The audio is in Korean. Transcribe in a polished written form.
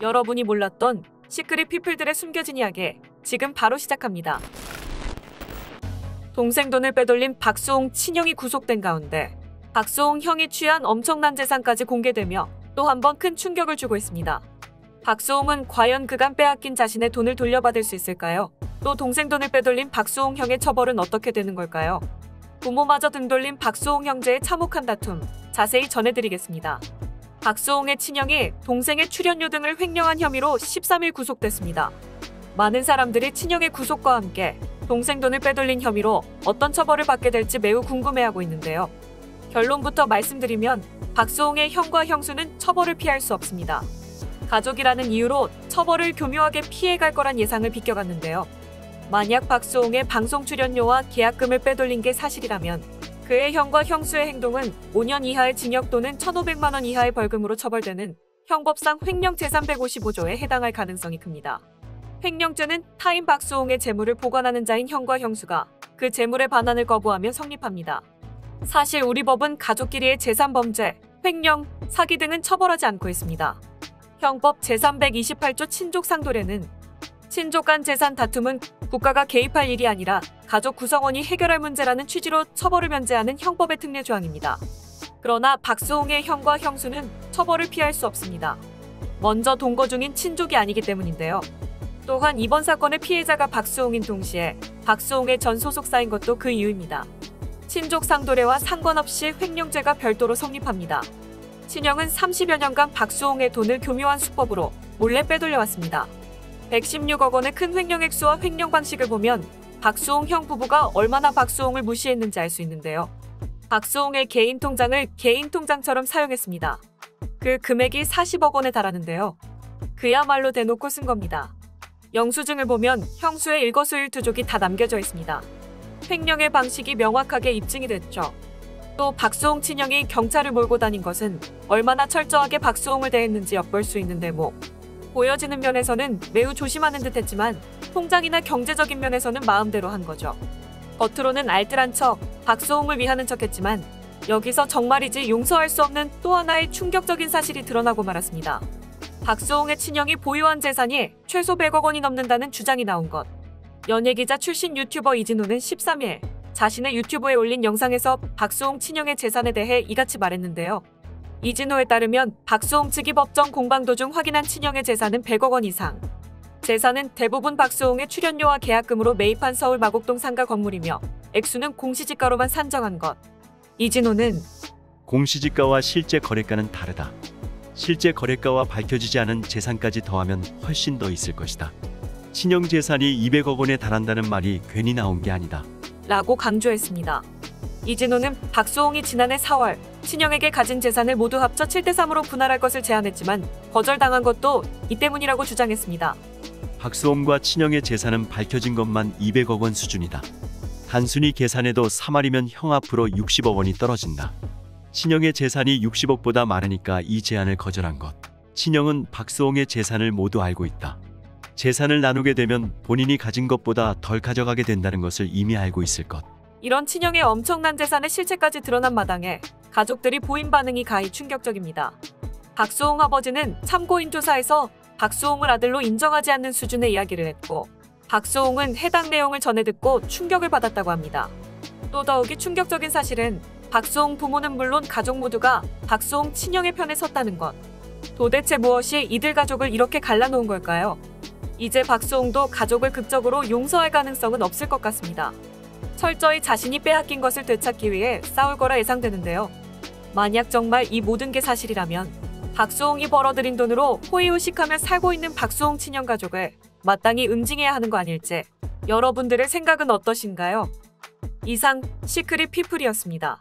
여러분이 몰랐던 시크릿 피플들의 숨겨진 이야기 지금 바로 시작합니다. 동생 돈을 빼돌린 박수홍 친형이 구속된 가운데 박수홍 형이 취한 엄청난 재산까지 공개되며 또 한 번 큰 충격을 주고 있습니다. 박수홍은 과연 그간 빼앗긴 자신의 돈을 돌려받을 수 있을까요? 또 동생 돈을 빼돌린 박수홍 형의 처벌은 어떻게 되는 걸까요? 부모마저 등 돌린 박수홍 형제의 참혹한 다툼 자세히 전해드리겠습니다. 박수홍의 친형이 동생의 출연료 등을 횡령한 혐의로 13일 구속됐습니다. 많은 사람들이 친형의 구속과 함께 동생 돈을 빼돌린 혐의로 어떤 처벌을 받게 될지 매우 궁금해하고 있는데요. 결론부터 말씀드리면 박수홍의 형과 형수는 처벌을 피할 수 없습니다. 가족이라는 이유로 처벌을 교묘하게 피해갈 거란 예상을 비껴갔는데요. 만약 박수홍의 방송 출연료와 계약금을 빼돌린 게 사실이라면 그의 형과 형수의 행동은 5년 이하의 징역 또는 1,500만 원 이하의 벌금으로 처벌되는 형법상 횡령 제355조에 해당할 가능성이 큽니다. 횡령죄는 타인 박수홍의 재물을 보관하는 자인 형과 형수가 그 재물의 반환을 거부하며 성립합니다. 사실 우리 법은 가족끼리의 재산범죄, 횡령, 사기 등은 처벌하지 않고 있습니다. 형법 제328조 친족상도례는 친족 간 재산 다툼은 국가가 개입할 일이 아니라 가족 구성원이 해결할 문제라는 취지로 처벌을 면제하는 형법의 특례 조항입니다. 그러나 박수홍의 형과 형수는 처벌을 피할 수 없습니다. 먼저 동거 중인 친족이 아니기 때문인데요. 또한 이번 사건의 피해자가 박수홍인 동시에 박수홍의 전 소속사인 것도 그 이유입니다. 친족 상도례와 상관없이 횡령죄가 별도로 성립합니다. 친형은 30여 년간 박수홍의 돈을 교묘한 수법으로 몰래 빼돌려왔습니다. 116억 원의 큰 횡령 액수와 횡령 방식을 보면 박수홍 형 부부가 얼마나 박수홍을 무시했는지 알 수 있는데요. 박수홍의 개인 통장을 개인 통장처럼 사용했습니다. 그 금액이 40억 원에 달하는데요. 그야말로 대놓고 쓴 겁니다. 영수증을 보면 형수의 일거수일투족이 다 남겨져 있습니다. 횡령의 방식이 명확하게 입증이 됐죠. 또 박수홍 친형이 경찰을 몰고 다닌 것은 얼마나 철저하게 박수홍을 대했는지 엿볼 수 있는 대목. 보여지는 면에서는 매우 조심하는 듯했지만 통장이나 경제적인 면에서는 마음대로 한 거죠. 겉으로는 알뜰한 척, 박수홍을 위하는 척했지만 여기서 정말이지 용서할 수 없는 또 하나의 충격적인 사실이 드러나고 말았습니다. 박수홍의 친형이 보유한 재산이 최소 100억 원이 넘는다는 주장이 나온 것. 연예기자 출신 유튜버 이진호는 13일 자신의 유튜브에 올린 영상에서 박수홍 친형의 재산에 대해 이같이 말했는데요. 이진호에 따르면 박수홍 측이 법정 공방 도중 확인한 친형의 재산은 100억 원 이상. 재산은 대부분 박수홍의 출연료와 계약금으로 매입한 서울 마곡동 상가 건물이며 액수는 공시지가로만 산정한 것. 이진호는 공시지가와 실제 거래가는 다르다. 실제 거래가와 밝혀지지 않은 재산까지 더하면 훨씬 더 있을 것이다. 친형 재산이 200억 원에 달한다는 말이 괜히 나온 게 아니다. 라고 강조했습니다. 이진호는 박수홍이 지난해 4월 친형에게 가진 재산을 모두 합쳐 7대3으로 분할할 것을 제안했지만 거절당한 것도 이 때문이라고 주장했습니다. 박수홍과 친형의 재산은 밝혀진 것만 200억 원 수준이다. 단순히 계산해도 3할이면 형 앞으로 60억 원이 떨어진다. 친형의 재산이 60억보다 많으니까 이 제안을 거절한 것. 친형은 박수홍의 재산을 모두 알고 있다. 재산을 나누게 되면 본인이 가진 것보다 덜 가져가게 된다는 것을 이미 알고 있을 것. 이런 친형의 엄청난 재산의 실체까지 드러난 마당에 가족들이 보인 반응이 가히 충격적입니다. 박수홍 아버지는 참고인 조사에서 박수홍을 아들로 인정하지 않는 수준의 이야기를 했고 박수홍은 해당 내용을 전해 듣고 충격을 받았다고 합니다. 또 더욱이 충격적인 사실은 박수홍 부모는 물론 가족 모두가 박수홍 친형의 편에 섰다는 것. 도대체 무엇이 이들 가족을 이렇게 갈라놓은 걸까요? 이제 박수홍도 가족을 극적으로 용서할 가능성은 없을 것 같습니다. 철저히 자신이 빼앗긴 것을 되찾기 위해 싸울 거라 예상되는데요. 만약 정말 이 모든 게 사실이라면 박수홍이 벌어들인 돈으로 호의호식하며 살고 있는 박수홍 친형 가족을 마땅히 응징해야 하는 거 아닐지 여러분들의 생각은 어떠신가요? 이상 시크릿 피플이었습니다.